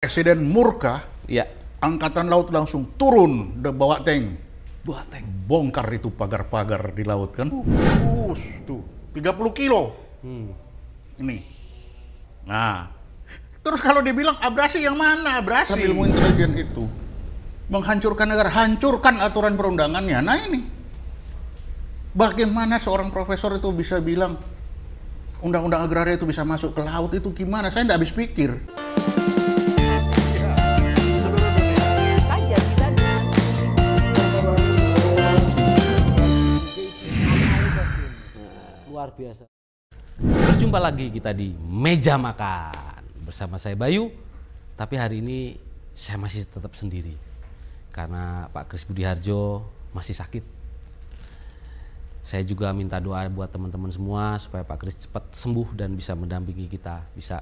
Presiden murka, Ya. angkatan laut langsung turun, bawa tank, Buat tank. bongkar itu pagar-pagar di laut kan. Tuh, 30 kilo. Ini. Nah, terus kalau dibilang abrasi yang mana? Abrasi. Ilmu intelijen itu menghancurkan negara, hancurkan aturan perundangannya. Nah ini, bagaimana seorang profesor itu bisa bilang undang-undang agraria itu bisa masuk ke laut, itu gimana? Saya nggak habis pikir. Luar biasa. Berjumpa lagi kita di Meja Makan bersama saya Bayu, tapi hari ini saya masih tetap sendiri karena Pak Kris Budiharjo masih sakit. Saya juga minta doa buat teman-teman semua supaya Pak Kris cepat sembuh dan bisa mendampingi kita, bisa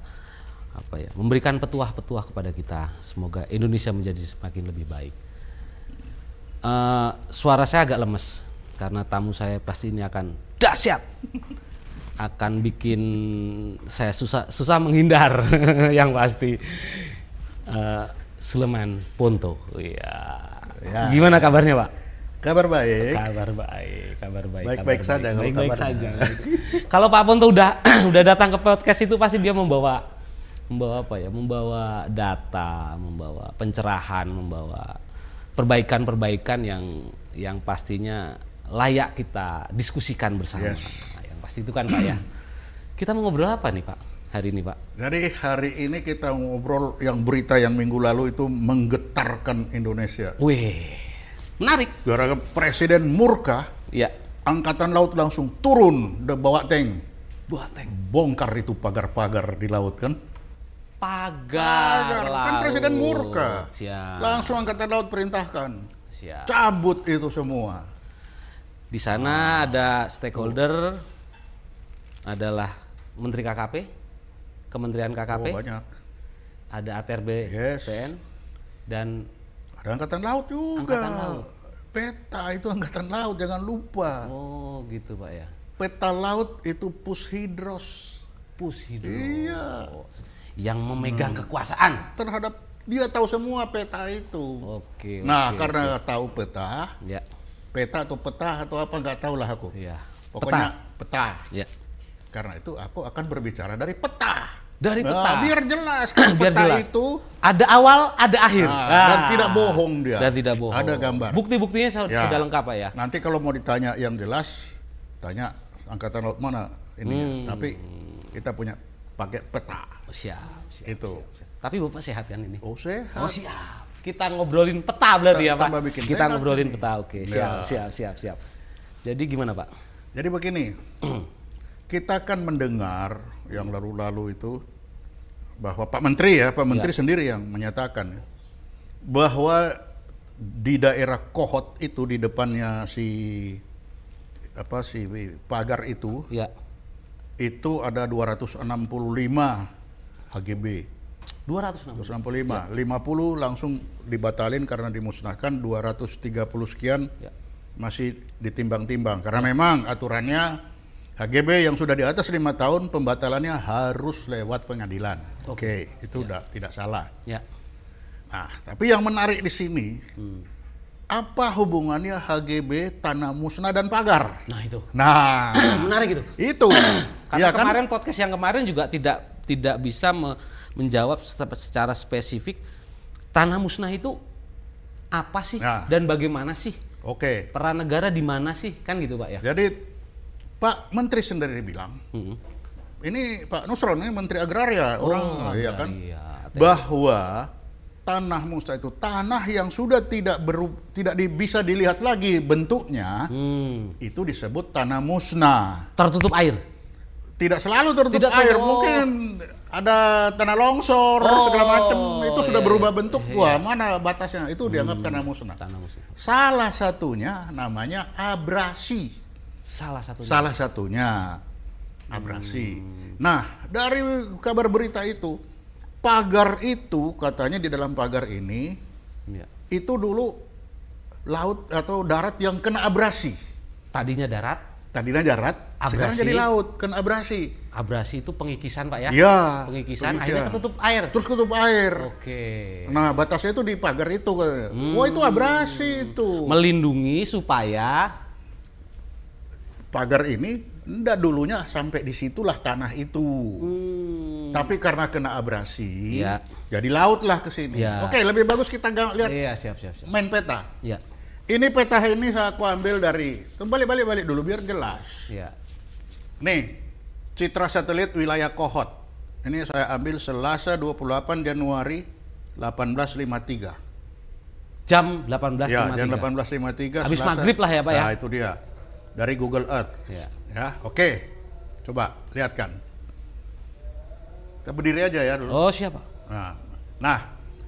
memberikan petuah-petuah kepada kita. Semoga Indonesia menjadi semakin lebih baik. Suara saya agak lemes karena tamu saya pasti ini akan dahsyat, akan bikin saya susah menghindar yang pasti. Suleman Ponto, ya. Gimana kabarnya, Pak? Kabar baik. Kabar baik. Baik-baik saja. Baik-baik saja. Kalau Pak Ponto udah datang ke podcast itu pasti dia membawa data, membawa pencerahan, membawa perbaikan yang pastinya layak kita diskusikan bersama. Yes. Yang pasti itu kan Pak ya. Kita mau ngobrol apa nih Pak hari ini Pak? Jadi hari ini kita ngobrol yang berita yang minggu lalu itu menggetarkan Indonesia. Wih, menarik. Gara-gara presiden murka, Ya. angkatan laut langsung turun, bawa tank, Buat tank. bongkar itu pagar-pagar di laut kan. Pagar laut. Kan presiden murka. Siap. Langsung angkatan laut perintahkan, Siap. cabut itu semua. Di sana ada stakeholder, adalah Menteri KKP, Kementerian KKP, Oh, banyak. ada ATRB, Yes. PN, dan Ada angkatan laut juga. Angkatan laut. Peta itu angkatan laut, jangan lupa. oh gitu Pak ya. Peta laut itu Pushidros. Pushidro. Iya. Yang memegang kekuasaan. Terhadap dia tahu semua peta itu. Oke. Nah, oke, karena oke. tahu peta, Ya. peta atau peta atau apa nggak tahu lah aku. Iya. Pokoknya peta. Ya. Karena itu aku akan berbicara dari peta. Dari Nah, peta. biar jelas kan Biar peta jelas. itu Ada awal, ada akhir. dan tidak bohong dia. Dan tidak bohong. Ada gambar. Bukti-buktinya Ya. sudah lengkap Pak ya. Nanti kalau mau ditanya yang jelas, tanya angkatan laut mana ininya. Tapi kita punya pakai peta. Siap. Itu. Siap. Tapi Bapak sehat kan ini? Oh, sehat. Oh siap. Kita ngobrolin peta berarti ya Pak. Tambah bikin Kita sehat ngobrolin ini. peta. Oke. Ya. Siap. Jadi gimana Pak? Jadi begini, kita kan mendengar yang lalu-lalu itu bahwa Pak Menteri sendiri yang menyatakan ya, bahwa di daerah Kohot itu di depannya si pagar itu Ya. ada 265 HGB. 260. 265, 50 langsung dibatalin karena dimusnahkan, 230 sekian Ya. masih ditimbang-timbang karena memang aturannya HGB yang sudah di atas 5 tahun pembatalannya harus lewat pengadilan. Oke, itu udah tidak salah. Ya. Nah, tapi yang menarik di sini apa hubungannya HGB, tanah musnah dan pagar? Nah itu. Nah, Menarik itu. itu. Karena Iya kan? kemarin podcast yang kemarin juga tidak bisa menjawab secara spesifik tanah musnah itu apa sih Nah. dan bagaimana sih, Oke. peran negara di mana sih, kan gitu Pak ya. Jadi Pak Menteri sendiri bilang, ini Pak Nusron ini Menteri Agraria, iya kan, Agraria. bahwa tanah musnah itu tanah yang sudah bisa dilihat lagi bentuknya, itu disebut tanah musnah. Tertutup air. Tidak selalu tertutup Tidak air, tertutup. mungkin ada tanah longsor segala macam, itu sudah iya, berubah iya. bentuk. Wah, mana batasnya? Itu dianggap tanah musnah. Tanah musnah. Salah satunya namanya abrasi. Salah satunya. Salah satunya abrasi. Nah, dari kabar berita itu, pagar itu katanya di dalam pagar ini Ya. itu dulu laut atau darat yang kena abrasi. Tadinya darat, Tadinya darat, sekarang Abrasi. jadi laut, kan abrasi. Abrasi itu pengikisan Pak ya? Iya. Pengikisan, akhirnya ketutup air. Terus ketutup air. Oke. Nah, batasnya itu di pagar itu. Wah, itu abrasi itu. Melindungi supaya Pagar ini enggak dulunya sampai di situlah tanah itu. Tapi karena kena abrasi, Ya. jadi laut lah ke sini. Ya. Oke, lebih bagus kita lihat Iya, siap. main peta. Ya. Ini peta ini aku ambil dari balik dulu biar jelas. Ya. Nih, citra satelit wilayah Kohot. Ini saya ambil Selasa 28 Januari 1853. Jam 18.53. Ya, jam 18.53. Habis Selasa. maghrib lah ya, Pak ya? Nah, itu dia. Dari Google Earth. Ya. Oke. Coba lihatkan. Kita berdiri aja ya dulu. Oh, siapa? Nah,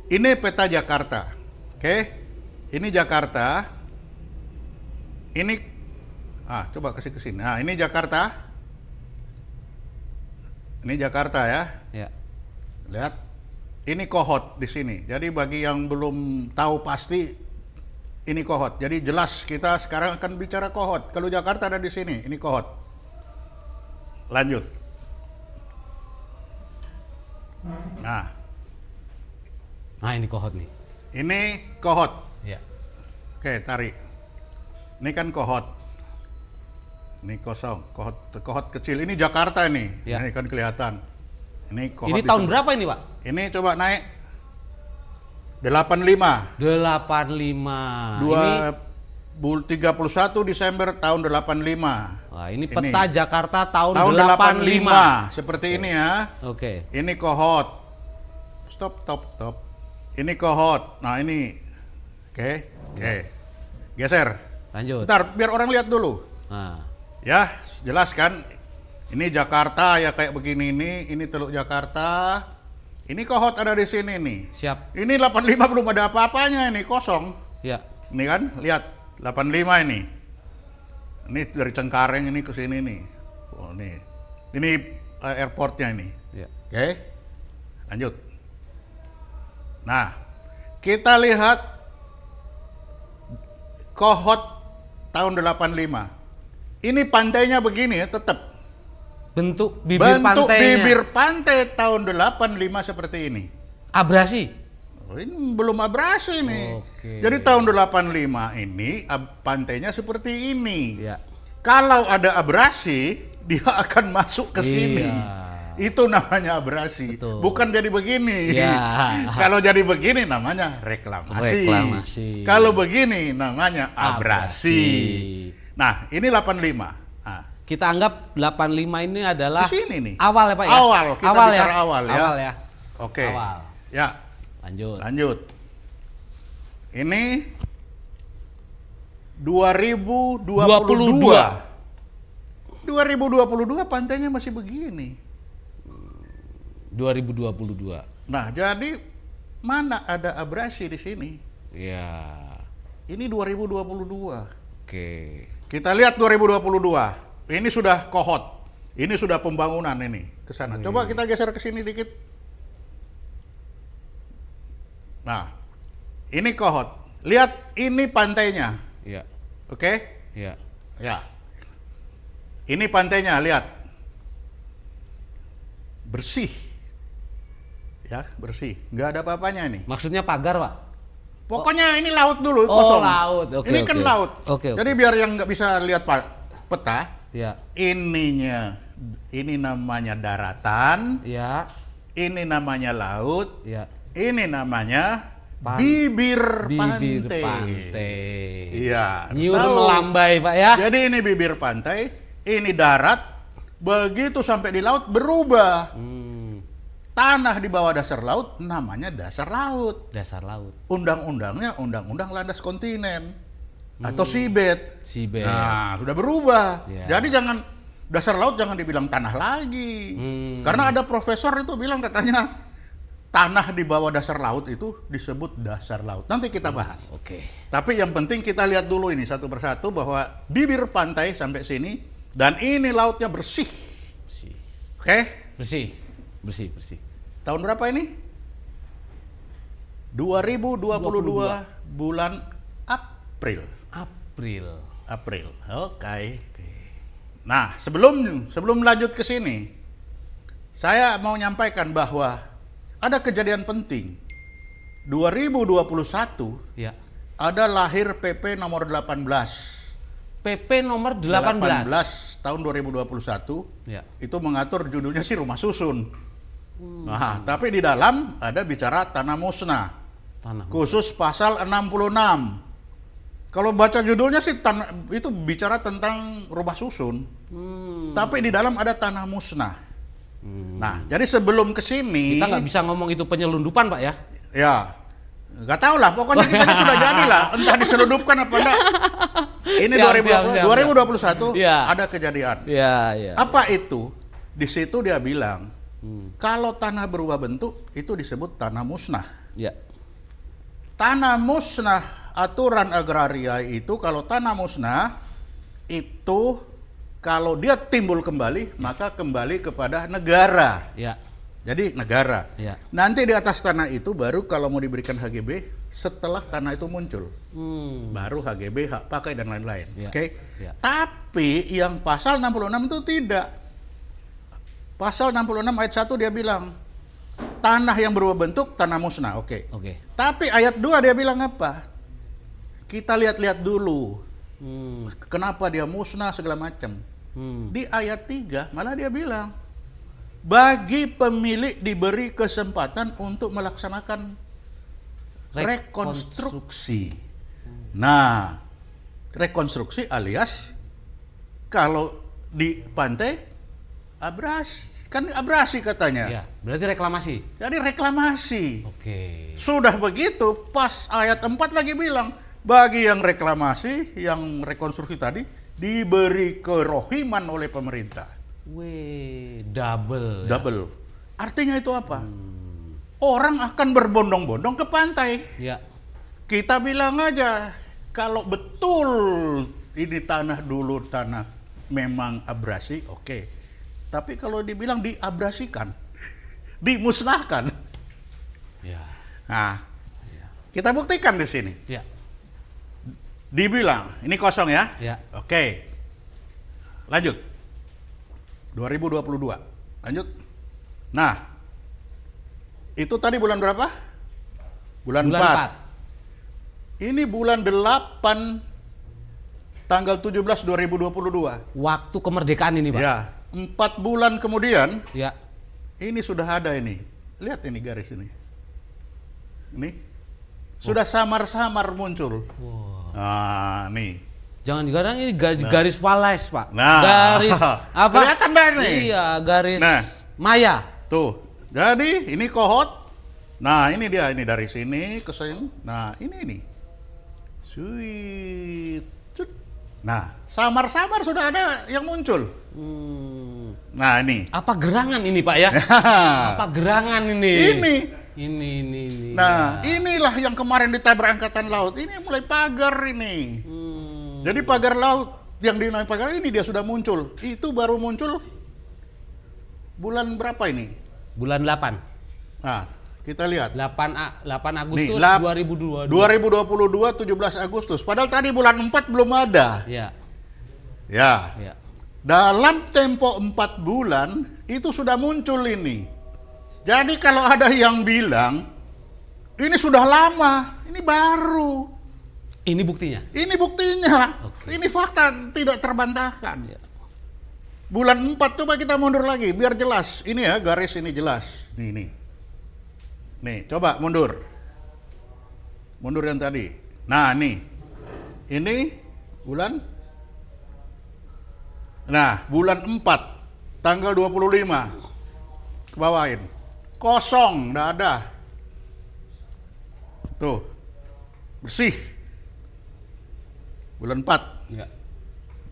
ini peta Jakarta. Oke. Ini Jakarta. Ini coba kasih ke sini. Nah, ini Jakarta. Ini Jakarta ya. Ya. Lihat. Ini Kohot di sini. Jadi bagi yang belum tahu pasti ini Kohot. Jadi jelas kita sekarang akan bicara Kohot. Kalau Jakarta ada di sini, ini Kohot. Lanjut. Nah, Nah, ini Kohot nih. ini Kohot. Ya. Oke, tarik. Ini kan Kohot. Ini kosong. Kohot kecil. Ini Jakarta nih. Ya. Ini kan kelihatan. Ini Kohot. Ini tahun berapa ini, Pak? Ini coba naik. 85. 85. Ini 31 Desember tahun 85. Wah, ini peta Jakarta tahun 85. Seperti ini ya. Oke. Ini Kohot. Stop. Ini Kohot. Nah, ini. Oke. Geser. Lanjut. Bentar, biar orang lihat dulu. Nah, Ya, jelas kan? Ini Jakarta ya kayak begini ini Teluk Jakarta. Ini Kohot ada di sini nih. siap. Ini 85 belum ada apa-apanya ini, kosong. Ya. Ini kan, lihat 85 ini. Ini dari Cengkareng ini ke sini nih. Oh, nih. Ini airportnya ini. Ya. Oke. Lanjut. Nah, kita lihat Kohot tahun 85. Ini pantainya begini ya, tetap. Bentuk bibir Bentuk pantainya. bibir pantai tahun 85 seperti ini. Abrasi. Oh, ini belum abrasi nih. Oke. Jadi tahun 85 ini pantainya seperti ini. Ya. Kalau ada abrasi, dia akan masuk ke sini. Iya. Itu namanya abrasi. Betul. Bukan jadi begini. Ya. Kalau jadi begini namanya reklamasi. Reklamasi. Kalau begini namanya abrasi. Abrasi. Nah, ini 85. Nah, Kita anggap 85 ini adalah di sini nih. awal ya, Pak ya? Awal, kita bicara awal ya. Awal ya. Oke. Awal. Ya, Lanjut. lanjut. Ini 2022. 2022 pantainya masih begini. 2022. Nah, jadi mana ada abrasi di sini? Ya. Ini 2022. Oke. Kita lihat 2022. Ini sudah Kohot. Ini sudah pembangunan ini ke sana. Coba kita geser ke sini dikit. Nah, ini Kohot. Lihat ini pantainya. Ya. Oke? Ya. Ya. Ini pantainya, lihat. Bersih. Ya, bersih. Nggak ada apa-apanya ini. Maksudnya pagar, Pak? Pokoknya ini laut dulu, Oh, kosong. laut. Oke, ini kan oke. laut. Oke. Jadi biar yang nggak bisa lihat peta, Ya. ini namanya daratan, Ya. ini namanya laut, Ya. ini namanya Pan- bibir Bibir pantai. pantai. Iya. harus Nyur tahu. melambai, Pak ya. Jadi ini bibir pantai, ini darat, begitu sampai di laut berubah. Tanah di bawah dasar laut namanya dasar laut. Dasar laut. Undang-undangnya undang-undang landas kontinen atau seabed. Seabed. Nah, sudah berubah. Ya. Jadi jangan dasar laut jangan dibilang tanah lagi. Karena ada profesor itu bilang katanya tanah di bawah dasar laut itu disebut dasar laut. Nanti kita bahas. Oke. Tapi yang penting kita lihat dulu ini satu persatu bahwa bibir pantai sampai sini dan ini lautnya bersih. Bersih. Oke? Bersih. Bersih, bersih. Tahun berapa ini? 2022 bulan April. April. April. Oke. Nah, sebelum lanjut ke sini, saya mau nyampaikan bahwa ada kejadian penting. 2021 Ya. ada lahir PP nomor 18. PP nomor 18. Tahun 2021. Ya. Itu mengatur judulnya sih rumah susun. Nah, tapi di dalam ada bicara tanah musnah. Tanah. Khusus pasal 66. Kalau baca judulnya sih itu bicara tentang rumah susun. Tapi di dalam ada tanah musnah. Nah, jadi sebelum ke sini Kita nggak bisa ngomong itu penyelundupan, Pak ya? ya, nggak tahu lah. Pokoknya kita kan sudah jadi lah. Entah diseludupkan apa enggak. Ini Siap, 2021 Ya. ada kejadian. Ya. Apa itu? Di situ dia bilang, kalau tanah berubah bentuk, itu disebut tanah musnah. Ya. Tanah musnah, aturan agraria itu kalau tanah musnah, itu kalau dia timbul kembali, maka kembali kepada negara. Ya. Jadi negara. Ya. Nanti di atas tanah itu baru kalau mau diberikan HGB, setelah tanah itu muncul. Baru HGB, hak pakai dan lain-lain. Ya. Oke. Ya. Tapi yang pasal 66 itu tidak. Pasal 66 ayat 1 dia bilang, tanah yang berubah bentuk, tanah musnah. Oke. Oke. Tapi ayat 2 dia bilang apa? Kita lihat-lihat dulu. Kenapa dia musnah segala macam. Di ayat 3 malah dia bilang, bagi pemilik diberi kesempatan untuk melaksanakan rekonstruksi. Nah, rekonstruksi alias kalau di pantai abrasi, kan abrasi katanya. Ya. Berarti reklamasi. Jadi reklamasi. Oke. Sudah begitu, pas ayat 4 lagi bilang, bagi yang reklamasi, yang rekonstruksi tadi, diberi kerohiman oleh pemerintah. Wih, double. Double. Artinya itu apa? Orang akan berbondong-bondong ke pantai. Ya. Kita bilang aja, kalau betul ini tanah dulu, tanah memang abrasi, oke. Tapi kalau dibilang diabrasikan, dimusnahkan. Ya. Nah, kita buktikan di sini. Ya. Dibilang, ini kosong ya? Ya. Oke. Lanjut. 2022. Lanjut. Nah, itu tadi bulan berapa? Bulan 4. Ini bulan 8 tanggal 17 2022. Waktu kemerdekaan ini, Pak. Ya, 4 bulan kemudian Ya. ini sudah ada ini. Lihat ini garis ini. Ini sudah samar-samar muncul. Nah, nih. Jangan digadang ini garis Wallace, Pak. Nah. Garis apa? Kelihatan nggak nih? Iya, garis Nah. Maya. Tuh. Jadi ini kohot. Nah, ini dia, ini dari sini ke sini. Nah, ini. Sweet. Cut. Nah, samar-samar sudah ada yang muncul. Nah, ini. Apa gerangan ini, Pak ya? Apa gerangan ini? Ini. Ini. Nah, inilah yang kemarin ditabrak angkatan laut. Ini mulai pagar ini. Jadi pagar laut yang dinaik pagar ini dia sudah muncul. Itu baru muncul bulan berapa ini? Bulan 8. Nah, kita lihat. 8 Agustus Nih, 2022. 2022 17 Agustus. Padahal tadi bulan 4 belum ada. Ya. Ya. Ya. Dalam tempo 4 bulan itu sudah muncul ini. Jadi kalau ada yang bilang ini sudah lama, ini baru. Ini buktinya. Ini buktinya. Oke. Ini fakta tidak terbantahkan. Ya. Bulan 4 coba kita mundur lagi biar jelas. Ini ya garis ini jelas. Nih. Nih, coba mundur. Mundur yang tadi. Nah, nih. Ini bulan. Nah, bulan 4 tanggal 25. Kebawain. Kosong, enggak ada. Tuh. Bersih. Bulan 4. Ya.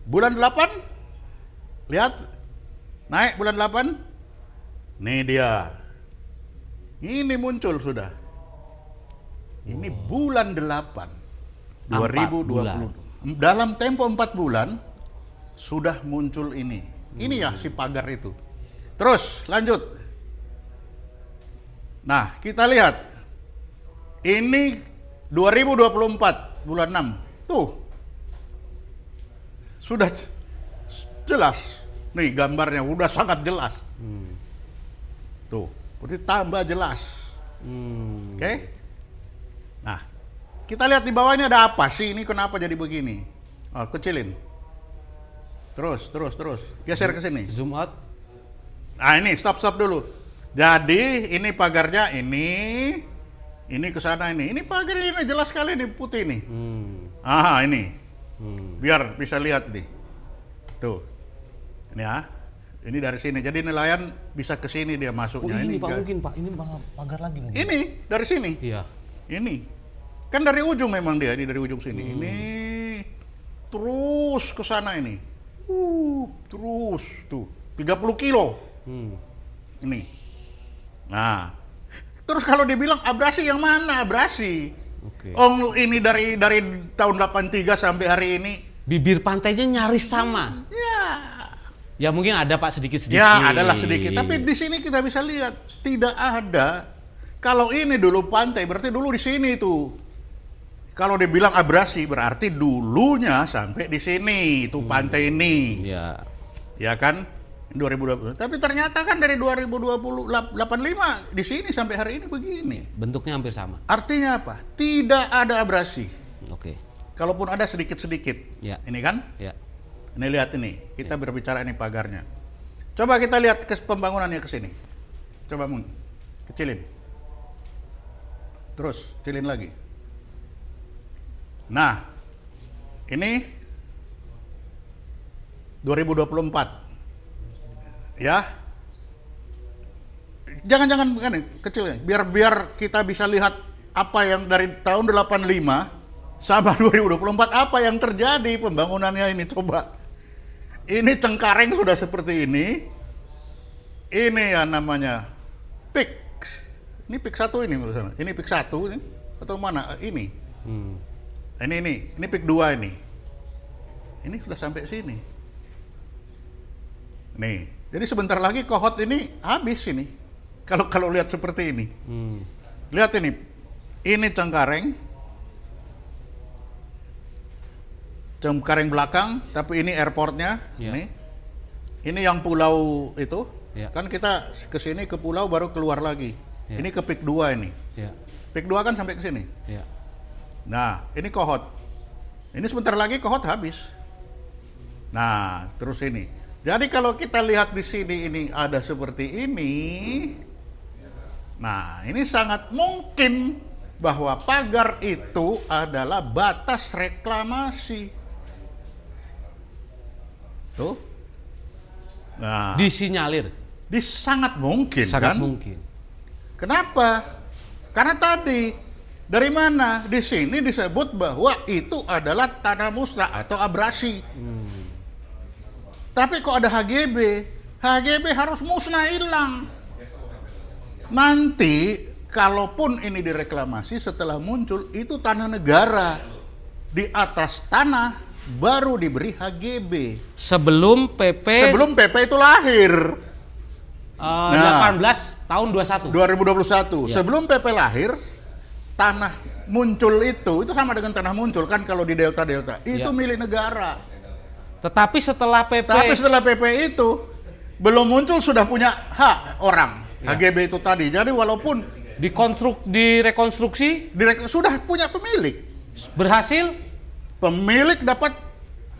Bulan 8, lihat, naik bulan 8, nih dia, ini muncul sudah, ini bulan 8, 2020, dalam tempo 4 bulan, sudah muncul ini ya si pagar itu. Terus, lanjut, nah kita lihat, ini 2024, bulan 6, tuh, jelas. Nih gambarnya udah sangat jelas. Tuh, berarti tambah jelas. Oke? Nah, kita lihat di bawahnya ada apa sih? Ini kenapa jadi begini? Oh, kecilin. Terus. Geser ke sini. Zoom out. Ah, ini stop dulu. Jadi ini pagarnya ini ke sana ini. Ini pagar ini jelas sekali nih putih nih. Ah, ini. Biar bisa lihat nih. Tuh. Ini ya. Ini dari sini. Jadi nelayan bisa ke sini dia masuknya. Oh, ini Pak, enggak. mungkin Pak. Ini malah pagar lagi mungkin. Ini dari sini. Iya. Ini. Kan dari ujung memang dia, ini dari ujung sini. Ini terus ke sana ini. Terus tuh 30 kilo. Ini. Nah, terus kalau dibilang abrasi yang mana abrasi? Oke. Oh, ini dari tahun 83 sampai hari ini. Bibir pantainya nyaris sama. Ya. Ya mungkin ada Pak sedikit-sedikit. Ya, adalah sedikit. Tapi di sini kita bisa lihat tidak ada. Kalau ini dulu pantai, berarti dulu di sini tuh. Kalau dibilang abrasi, berarti dulunya sampai di sini, itu pantai ini. Ya. Ya kan? 2020. Tapi ternyata kan dari 2085 di sini sampai hari ini begini. Bentuknya hampir sama. Artinya apa? Tidak ada abrasi. Oke. Kalaupun ada sedikit-sedikit. Ya. Ini kan? Ya. Ini lihat ini. Kita berbicara ini pagarnya. Coba kita lihat ke pembangunannya ke sini. Coba Mun. Kecilin. Terus, kecilin lagi. Nah, ini 2024. Ya, jangan kan kecilnya, biar kita bisa lihat apa yang dari tahun 85 sama 2024 apa yang terjadi pembangunannya ini. Coba, ini Cengkareng sudah seperti ini ya namanya PIK. Ini PIK 1 ini menurut saya. Ini PIK 1 ini atau mana? Ini PIK 2 ini. Ini sudah sampai sini. Nih. Jadi sebentar lagi Kohot ini habis ini. Kalau lihat seperti ini. Lihat ini. Ini Cengkareng. Cengkareng belakang, tapi ini airportnya. Ya. Ini yang pulau itu. Ya. Kan kita ke sini ke pulau baru keluar lagi. Ya. Ini ke PIK 2 ini. Ya. PIK 2 kan sampai ke sini. Ya. Nah, ini Kohot. Ini sebentar lagi Kohot habis. Nah, terus ini. Jadi kalau kita lihat di sini ini ada seperti ini. Nah, ini sangat mungkin bahwa pagar itu adalah batas reklamasi. Tuh. Nah, Disinyalir. sangat mungkin Sangat kan? mungkin. Kenapa? Karena tadi dari mana? Di sini disebut bahwa itu adalah tanah musnah atau abrasi. Tapi kok ada HGB? HGB harus musnah, hilang. Nanti kalaupun ini direklamasi setelah muncul itu tanah negara. Di atas tanah baru diberi HGB. Sebelum PP Sebelum PP itu lahir. 18 tahun 21. 2021. Ya. Sebelum PP lahir, tanah muncul itu sama dengan tanah muncul kan kalau di delta-delta. Itu Ya. milik negara. Tetapi setelah PP Tapi setelah PP itu belum muncul sudah punya hak orang. Ya. HGB itu tadi. Jadi walaupun direkonstruksi sudah punya pemilik. berhasil Pemilik dapat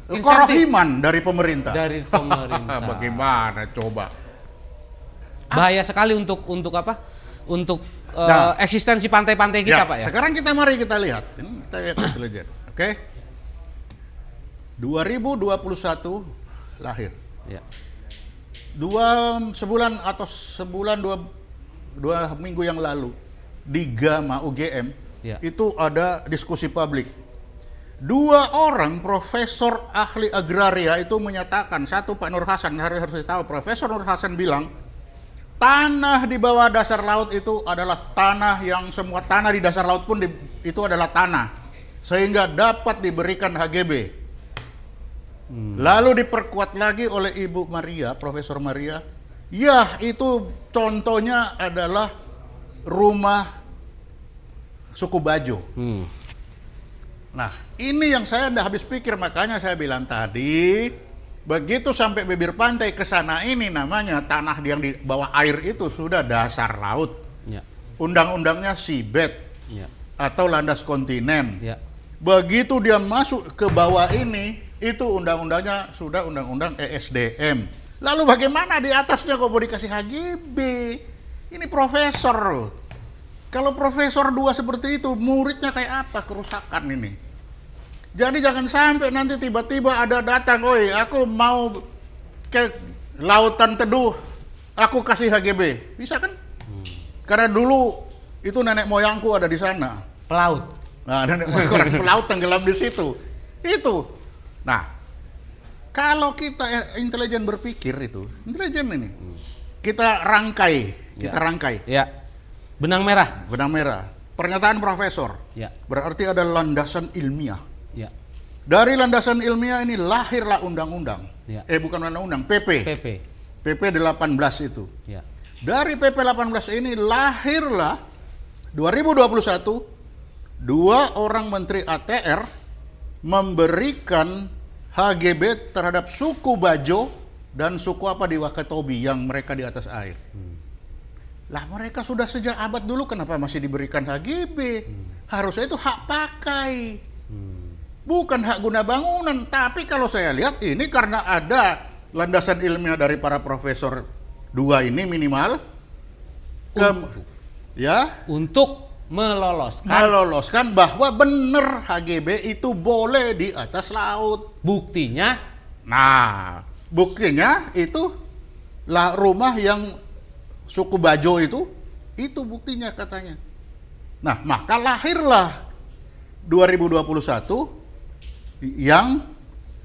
Insentif. kerohiman dari pemerintah. dari pemerintah. Bagaimana coba? Bahaya sekali untuk apa? Untuk Nah. eksistensi pantai-pantai kita, Pak ya. Sekarang mari kita lihat. Ini kita lihat intelijen. Oke. 2021 lahir. Ya. Sebulan dua minggu yang lalu di GAMA UGM Ya. itu ada diskusi publik. 2 orang profesor ahli agraria itu menyatakan, satu Pak Nur Hasan, harus tahu Profesor Nur Hasan bilang tanah di bawah dasar laut itu adalah tanah yang semua tanah di dasar laut pun itu adalah tanah sehingga dapat diberikan HGB. Lalu diperkuat lagi oleh Ibu Maria, Profesor Maria. Ya, itu contohnya adalah rumah suku Bajo. Nah, ini yang saya udah habis pikir, makanya saya bilang tadi, Begitu sampai bibir pantai ke sana ini namanya tanah yang di bawah air itu sudah dasar laut. Ya. Undang-undangnya seabed Ya. atau landas kontinen. Ya. Begitu dia masuk ke bawah ini, itu undang-undangnya sudah undang-undang ESDM. Lalu bagaimana di atasnya kok mau dikasih HGB? Ini profesor loh. Kalau profesor 2 seperti itu, muridnya kayak apa? Kerusakan ini. Jadi jangan sampai nanti tiba-tiba ada datang, oi aku mau ke lautan teduh, aku kasih HGB. Bisa kan? Karena dulu itu nenek moyangku ada di sana. Pelaut. Nah, nenek moyang orang pelaut tenggelam di situ. Itu. Nah, kalau kita intelijen berpikir itu, intelijen ini. Kita rangkai. Ya. Benang merah. Benang merah. Pernyataan profesor. Ya. Berarti ada landasan ilmiah. Ya. Dari landasan ilmiah ini lahirlah undang-undang. Ya. Bukan undang-undang, PP. PP 18 itu. Ya. Dari PP 18 ini lahirlah 2021 2 orang menteri ATR memberikan HGB terhadap suku Bajo dan suku apa di Wakatobi yang mereka di atas air. Lah mereka sudah sejak abad dulu kenapa masih diberikan HGB? Harusnya itu hak pakai. Bukan hak guna bangunan, tapi kalau saya lihat ini karena ada landasan ilmiah dari para profesor 2 ini minimal untuk meloloskan bahwa benar HGB itu boleh di atas laut. Buktinya itu lah rumah yang suku Bajo itu buktinya katanya. Nah, maka lahirlah 2021 yang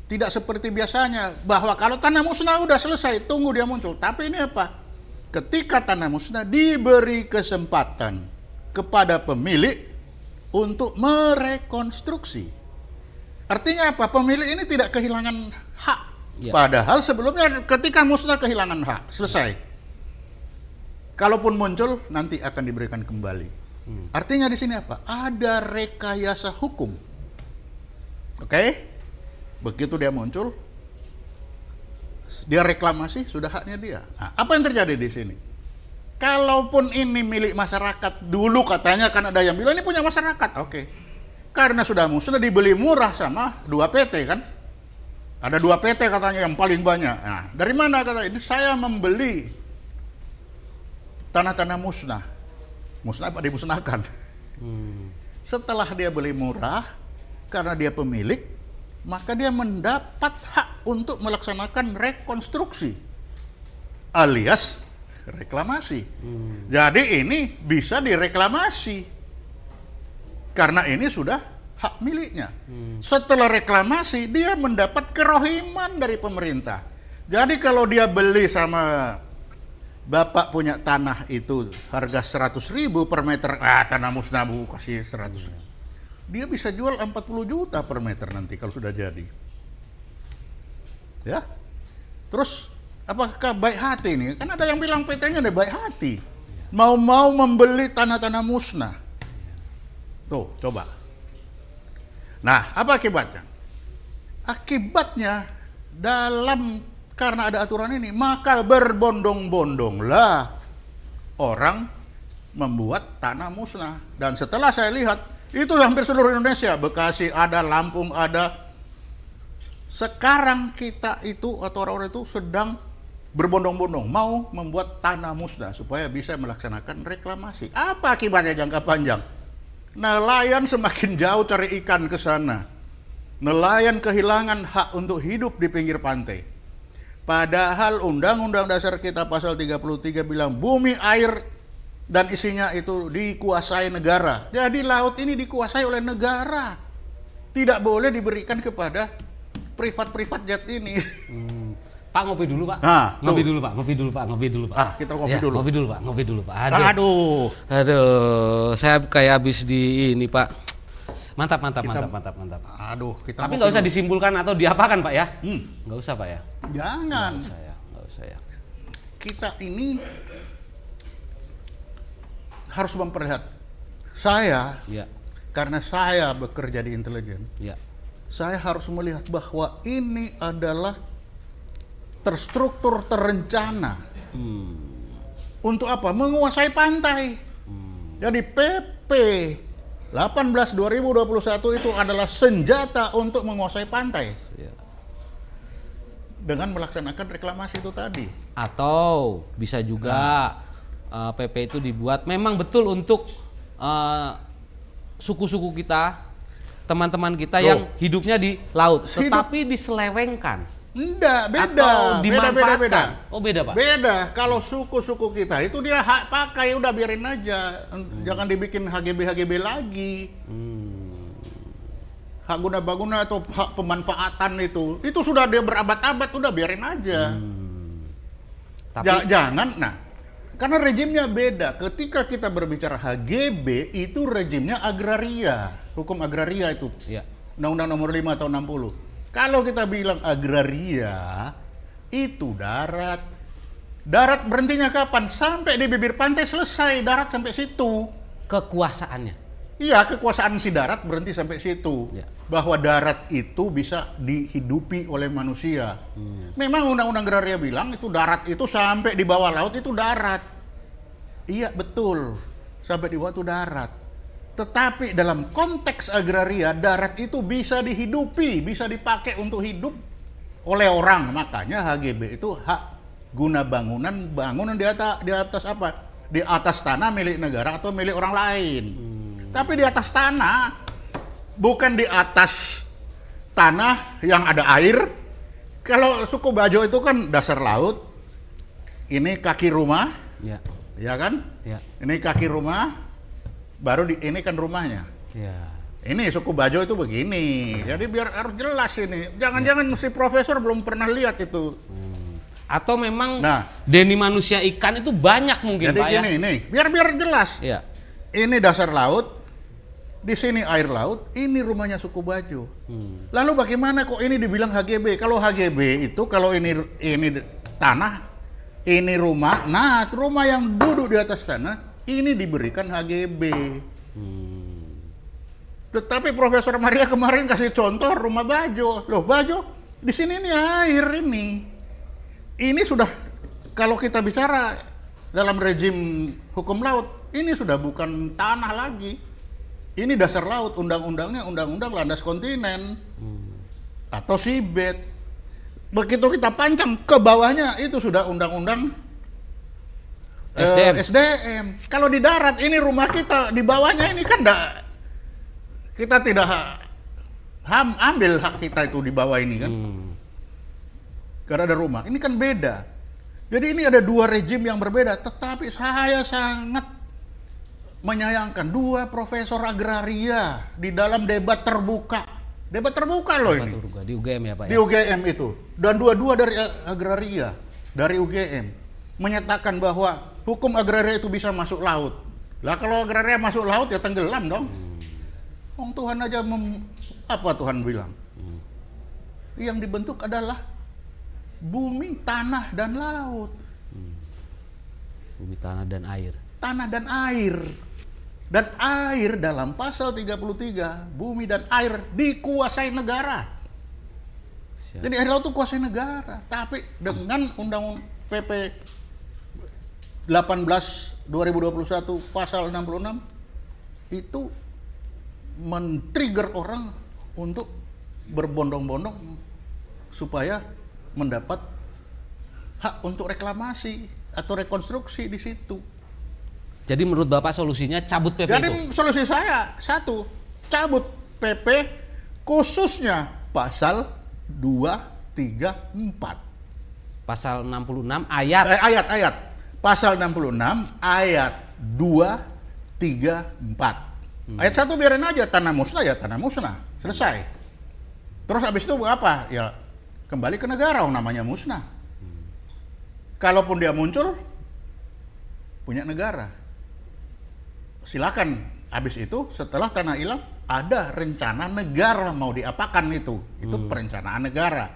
tidak seperti biasanya, bahwa kalau tanah musnah udah selesai, tunggu dia muncul. Tapi ini apa? Ketika tanah musnah diberi kesempatan kepada pemilik untuk merekonstruksi. Artinya apa? Pemilik ini tidak kehilangan hak. Ya. Padahal sebelumnya ketika musnah kehilangan hak, selesai. Kalaupun muncul nanti akan diberikan kembali. Artinya di sini apa? Ada rekayasa hukum. Oke? Begitu dia muncul, dia reklamasi, sudah haknya dia. Nah, apa yang terjadi di sini? Kalaupun ini milik masyarakat, dulu katanya kan ada yang bilang ini punya masyarakat. Oke. Karena sudah dibeli murah sama 2 PT kan? Ada 2 PT katanya yang paling banyak. Nah, dari mana katanya? Ini saya membeli tanah-tanah musnah. Musnah apa dimusnahkan? Setelah dia beli murah, karena dia pemilik, maka dia mendapat hak untuk melaksanakan rekonstruksi alias reklamasi. Jadi ini bisa direklamasi karena ini sudah hak miliknya. Setelah reklamasi dia mendapat kerohiman dari pemerintah. Jadi kalau dia beli sama bapak punya tanah itu harga 100.000 per meter, tanah musnah bu kasih 100. Dia bisa jual 40 juta per meter nanti kalau sudah jadi. Ya. Terus apakah baik hati ini? Kan ada yang bilang PT-nya ada baik hati. Mau membeli tanah-tanah musnah. Tuh, coba. Nah, apa akibatnya? Akibatnya karena ada aturan ini, maka berbondong-bondonglah orang membuat tanah musnah. Dan setelah saya lihat, itu hampir seluruh Indonesia, Bekasi ada, Lampung ada. Sekarang kita itu atau orang-orang itu sedang berbondong-bondong mau membuat tanah musnah supaya bisa melaksanakan reklamasi. Apa akibatnya jangka panjang? Nelayan semakin jauh cari ikan ke sana. Nelayan kehilangan hak untuk hidup di pinggir pantai. Padahal Undang-Undang Dasar kita pasal 33 bilang bumi, air, dan isinya itu dikuasai negara. Jadi laut ini dikuasai oleh negara. Tidak boleh diberikan kepada privat-privat jet ini. Pak ngopi dulu Pak. Ngopi dulu Pak. Kita ngopi dulu. Ngopi dulu Pak. Aduh. Saya kayak habis di ini Pak. Mantap. Aduh, tapi nggak usah disimpulkan atau diapakan Pak ya? Nggak usah Pak ya? Jangan. Nggak usah ya. Kita ini harus memperlihatkan. Saya, karena saya bekerja di intelijen, saya harus melihat bahwa ini adalah terstruktur, terencana. Untuk apa? Menguasai pantai. Jadi PP 18 2021 itu adalah senjata untuk menguasai pantai. Ya. Dengan melaksanakan reklamasi itu tadi. Atau bisa juga PP itu dibuat memang betul untuk suku-suku kita, teman-teman kita yang hidupnya di laut, tetapi diselewengkan. Enggak, beda. Atau dimanfaatkan. Beda. Oh, beda, Pak? Beda. Kalau suku-suku kita itu dia hak pakai, udah biarin aja. Jangan dibikin HGB lagi. Hak guna bangunan atau hak pemanfaatan itu sudah dia berabad-abad, udah biarin aja. Tapi Jangan, karena rejimnya beda. Ketika kita berbicara HGB, itu rejimnya agraria. Hukum agraria itu. ya. Undang-Undang nomor 5 tahun 60. Kalau kita bilang agraria, itu darat. Darat berhentinya kapan? Sampai di bibir pantai selesai, darat sampai situ. Kekuasaannya. Iya, kekuasaan si darat berhenti sampai situ. Ya. Bahwa darat itu bisa dihidupi oleh manusia. Memang Undang-Undang Agraria bilang itu darat itu sampai di bawah laut itu darat. Iya, betul. Sampai di bawah itu darat. Tetapi dalam konteks agraria, darat itu bisa dihidupi, bisa dipakai untuk hidup oleh orang. Makanya HGB itu hak guna bangunan di atas apa? Di atas tanah milik negara atau milik orang lain. Tapi di atas tanah, bukan di atas tanah yang ada air. Kalau suku Bajo itu kan dasar laut, ini kaki rumah, ya kan? Ya. Ini kaki rumah. Baru ini kan rumahnya. Ya. Ini suku Bajo itu begini. Jadi biar harus jelas ini. Jangan-jangan si profesor belum pernah lihat itu. Atau memang deni manusia ikan itu banyak mungkin, jadi Pak, ya? Jadi gini, biar jelas. Ya. Ini dasar laut. Di sini air laut, ini rumahnya suku Bajo. Lalu bagaimana kok ini dibilang HGB? Kalau HGB itu kalau ini tanah, ini rumah. Nah, rumah yang duduk di atas tanah ini diberikan HGB. Tetapi Profesor Maria kemarin kasih contoh rumah Bajo. Loh, Bajo, di sini ini air ini. Ini sudah, kalau kita bicara dalam rejim hukum laut, ini sudah bukan tanah lagi. Ini dasar laut, undang-undangnya undang-undang landas kontinen. Atau seabed. Begitu kita pancang ke bawahnya, itu sudah undang-undang SDM. Kalau di darat ini rumah kita, di bawahnya ini kan kita tidak ambil hak kita itu di bawah ini kan. Karena ada rumah. Ini kan beda. Jadi ini ada dua rejim yang berbeda, tetapi saya sangat menyayangkan dua profesor agraria di dalam debat terbuka. Debat terbuka loh ini. Di UGM ya, Pak? Di UGM itu. Dan dua-dua dari agraria, dari UGM menyatakan bahwa hukum agraria itu bisa masuk laut. Lah kalau agraria masuk laut ya tenggelam dong. Tuhan aja apa Tuhan bilang? Yang dibentuk adalah bumi, tanah, dan laut. Bumi, tanah, dan air. Tanah dan air. Dan air dalam pasal 33, bumi dan air dikuasai negara. Jadi air laut itu kuasai negara. Tapi dengan undang PP 18 2021 pasal 66 itu men-trigger orang untuk berbondong-bondong supaya mendapat hak untuk reklamasi atau rekonstruksi di situ. Jadi menurut Bapak solusinya cabut PP Jadi itu? solusi saya satu, cabut PP khususnya pasal 234. Pasal 66 ayat Ayat. Pasal 66 ayat 2, 3, 4. Ayat 1 biarin aja, tanah musnah ya tanah musnah. Selesai. Terus habis itu apa? Ya kembali ke negara, namanya musnah. Kalaupun dia muncul, punya negara. Silakan. Habis itu setelah tanah hilang, ada rencana negara mau diapakan itu. Itu perencanaan negara.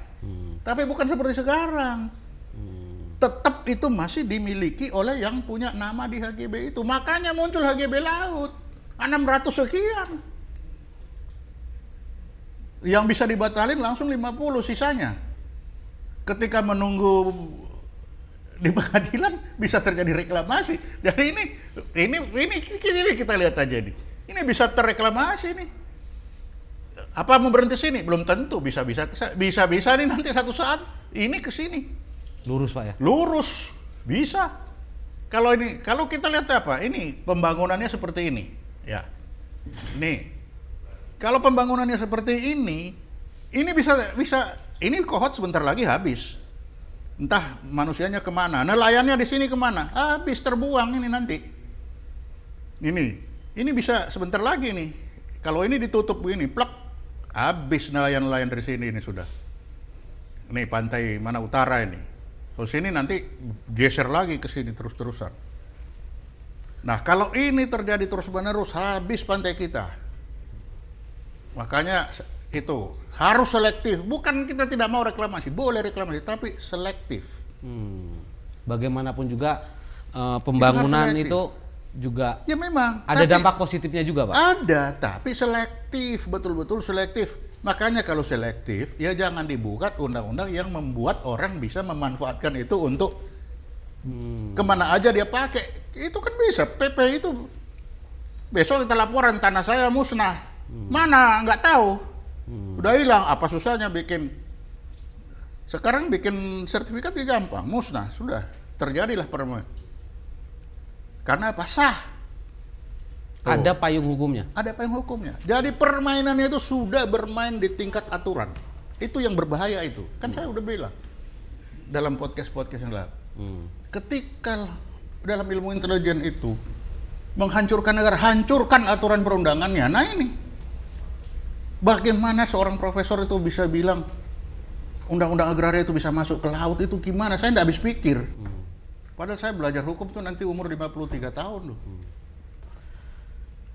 Tapi bukan seperti sekarang. Tetap itu masih dimiliki oleh yang punya nama di HGB itu. Makanya muncul HGB laut 600 sekian. Yang bisa dibatalin langsung 50 sisanya. ketika menunggu di pengadilan bisa terjadi reklamasi. Jadi ini kita lihat aja nih. Ini bisa terreklamasi nih. Apa mau berhenti sini? Belum tentu. Bisa nih nanti satu saat ini ke sini. Lurus Pak ya? Lurus. Bisa. Kalau kita lihat apa? Ini pembangunannya seperti ini. Ya. Nih. Kalau pembangunannya seperti ini bisa ini kohot sebentar lagi habis. Entah manusianya kemana, nelayannya di sini kemana, habis terbuang ini nanti. Ini bisa sebentar lagi nih. Kalau ini ditutup begini, plek, habis nelayan-nelayan dari sini ini sudah. Ini pantai mana utara ini. Kalau sini nanti geser lagi ke sini terus-terusan. Nah kalau ini terjadi terus-menerus, habis pantai kita. Makanya itu harus selektif. Bukan kita tidak mau reklamasi, boleh reklamasi, tapi selektif. Bagaimanapun juga pembangunan itu juga ya memang ada dampak positifnya juga Pak? Ada, tapi selektif, betul-betul selektif. Makanya kalau selektif, ya jangan dibuat undang-undang yang membuat orang bisa memanfaatkan itu untuk kemana aja dia pakai. Itu kan bisa, PP itu besok kita laporan tanah saya musnah. Mana, nggak tahu. Udah hilang, apa susahnya sekarang bikin sertifikat ya gampang, musnah, sudah terjadilah permainan. Karena apa? Sah. Ada payung hukumnya? Ada payung hukumnya. Jadi permainannya itu sudah bermain di tingkat aturan. Itu yang berbahaya itu. Kan saya udah bilang dalam podcast-podcast yang lalu. Ketika dalam ilmu intelijen itu menghancurkan negara, hancurkan aturan perundangannya. Nah ini. Bagaimana seorang profesor itu bisa bilang undang-undang agraria itu bisa masuk ke laut, itu gimana? Saya tidak habis pikir. Padahal saya belajar hukum tuh nanti umur 53 tahun loh.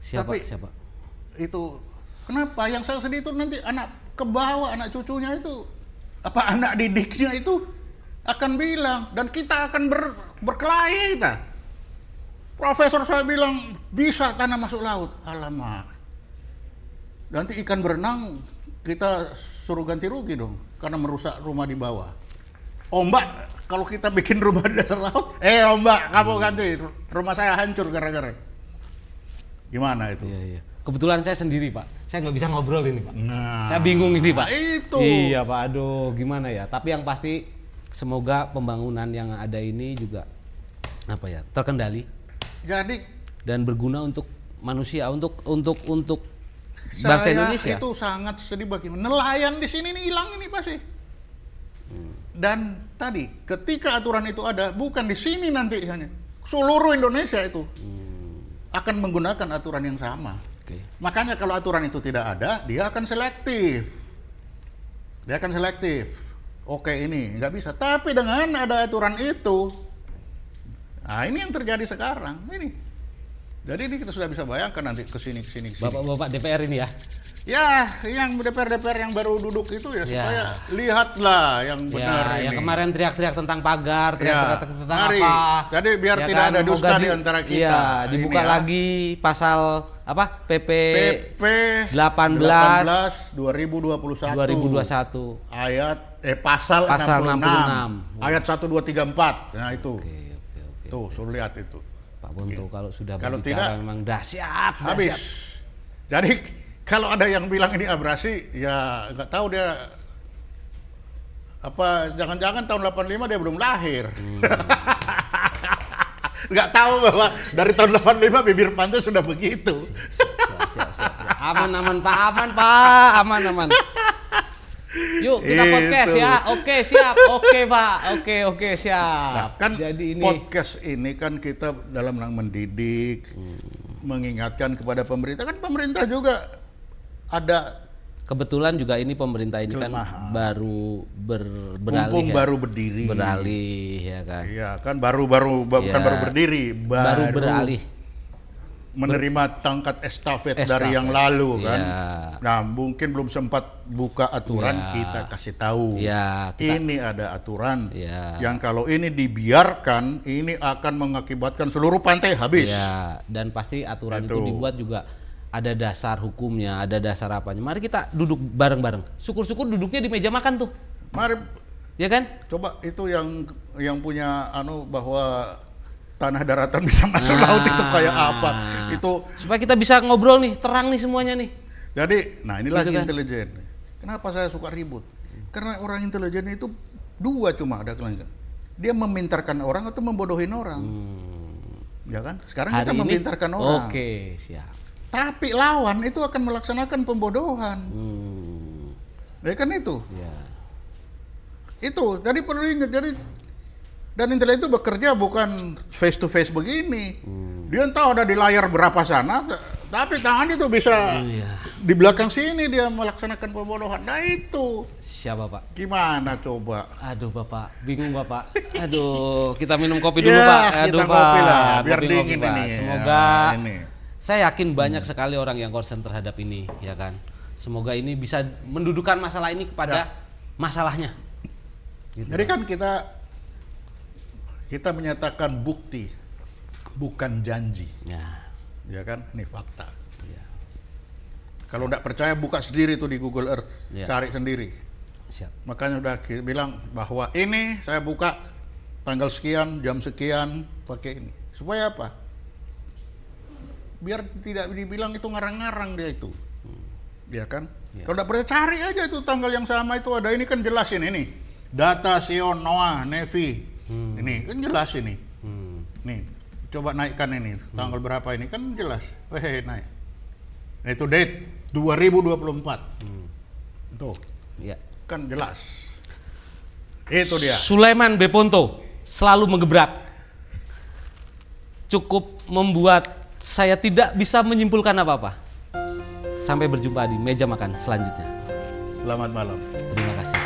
Siapa? Itu kenapa? Yang saya sedih itu nanti anak ke bawah, anak cucunya itu, apa anak didiknya itu akan bilang, dan kita akan berkelahi kita. Profesor saya bilang bisa tanah masuk laut. Alamak. Nanti ikan berenang kita suruh ganti rugi dong karena merusak rumah di bawah. Ombak, kalau kita bikin rumah di dasar laut, ombak kamu ganti, rumah saya hancur gara-gara. Gimana itu? Iya. Kebetulan saya sendiri Pak, saya nggak bisa ngobrol ini Pak. Nah, saya bingung ini Pak. Itu. Iya Pak, aduh gimana ya. Tapi yang pasti semoga pembangunan yang ada ini juga terkendali. Jadi dan berguna untuk manusia, untuk bangsa Indonesia. Itu sangat sedih bagi nelayan di sini nih hilang ini pasti. Dan tadi ketika aturan itu ada, bukan di sini nanti hanya seluruh Indonesia itu akan menggunakan aturan yang sama. Makanya kalau aturan itu tidak ada, dia akan selektif. Oke ini nggak bisa. Tapi dengan ada aturan itu, nah ini yang terjadi sekarang ini. Jadi ini kita sudah bisa bayangkan nanti kesini. Bapak-bapak DPR ini ya? Ya, yang DPR yang baru duduk itu ya, supaya lihatlah yang benar ini. Yang kemarin teriak-teriak tentang pagar, teriak-teriak tentang apa. Jadi biar tidak ada dusta di antara kita. Iya, dibuka lagi pasal PP 18 2021 pasal 66. 66 ayat 1 2 3 4. Nah itu. Oke. Tuh, suruh lihat itu. Pak Bonto kalau sudah kalau berbicara tidak, memang dahsyat. Habis. Jadi kalau ada yang bilang ini abrasi, ya nggak tahu dia apa, jangan-jangan tahun 85 dia belum lahir. Nggak tahu bahwa dari tahun 85 bibir pantai sudah begitu. Siap. Aman Pak, aman. Yuk kita podcast ya. Oke siap. Oke Pak. Oke siap. Nah, kan jadi ini podcast ini kan kita dalam rangka mendidik, mengingatkan kepada pemerintah. Kan pemerintah juga ada. Kebetulan juga ini pemerintah ini kelemahan. Kan baru beralih. Baru berdiri. Beralih ya kan. Iya kan bukan baru berdiri. Baru beralih. Menerima tangkat estafet dari yang lalu kan. Ya. Nah mungkin belum sempat buka aturan, kita kasih tahu. Ya, ini ada aturan yang kalau ini dibiarkan ini akan mengakibatkan seluruh pantai habis. Ya, dan pasti aturan itu dibuat juga ada dasar hukumnya, ada dasar apanya. Mari kita duduk bareng-bareng. Syukur-syukur duduknya di meja makan tuh. Mari ya kan? Coba itu yang punya bahwa tanah daratan bisa masuk laut itu kayak apa? Itu supaya kita bisa ngobrol nih, terang nih semuanya nih. jadi, nah ini Gitu lagi kan? intelijen. Kenapa saya suka ribut? Karena orang intelijen itu dua cuma ada kelengkapan. Dia memintarkan orang atau membodohin orang. Ya kan? Sekarang kita memintarkan orang. Oke, siap. Tapi lawan itu akan melaksanakan pembodohan. Ya kan itu? Ya. Itu, jadi perlu ingat. Dan intelijen itu bekerja bukan face to face begini. Dia tahu ada di layar berapa sana, tapi tangan itu bisa di belakang sini dia melaksanakan pembodohan. Nah itu. Siapa Pak? Gimana coba? Aduh Bapak, bingung Bapak. Aduh, kita minum kopi dulu Ya, Pak. Aduh kita Pak, kopi lah, biar kopi, dingin Pak. ini. Semoga Ya, ini. saya yakin banyak sekali orang yang concern terhadap ini, ya kan. Semoga ini bisa mendudukan masalah ini kepada masalahnya. Gitu. Jadi kan kita menyatakan bukti, bukan janji. Ya kan, ini fakta. Ya. Kalau nggak percaya buka sendiri tuh di Google Earth, cari sendiri. Siap. Makanya udah bilang bahwa ini saya buka tanggal sekian, jam sekian, pakai ini. Supaya apa? Biar tidak dibilang itu ngarang-ngarang dia itu. Ya kan? Kalau nggak percaya cari aja itu tanggal yang sama itu ada. Ini kan jelas ini. Data Sion, Noah, Nevi. Ini kan jelas ini. Nih, coba naikkan ini. Tanggal berapa ini kan jelas. Naik. Nah, itu date 2024. Tuh. Ya. Kan jelas. Itu dia. Sulaiman Beponto selalu menggebrak. Cukup membuat saya tidak bisa menyimpulkan apa-apa. Sampai berjumpa di meja makan selanjutnya. Selamat malam. Terima kasih.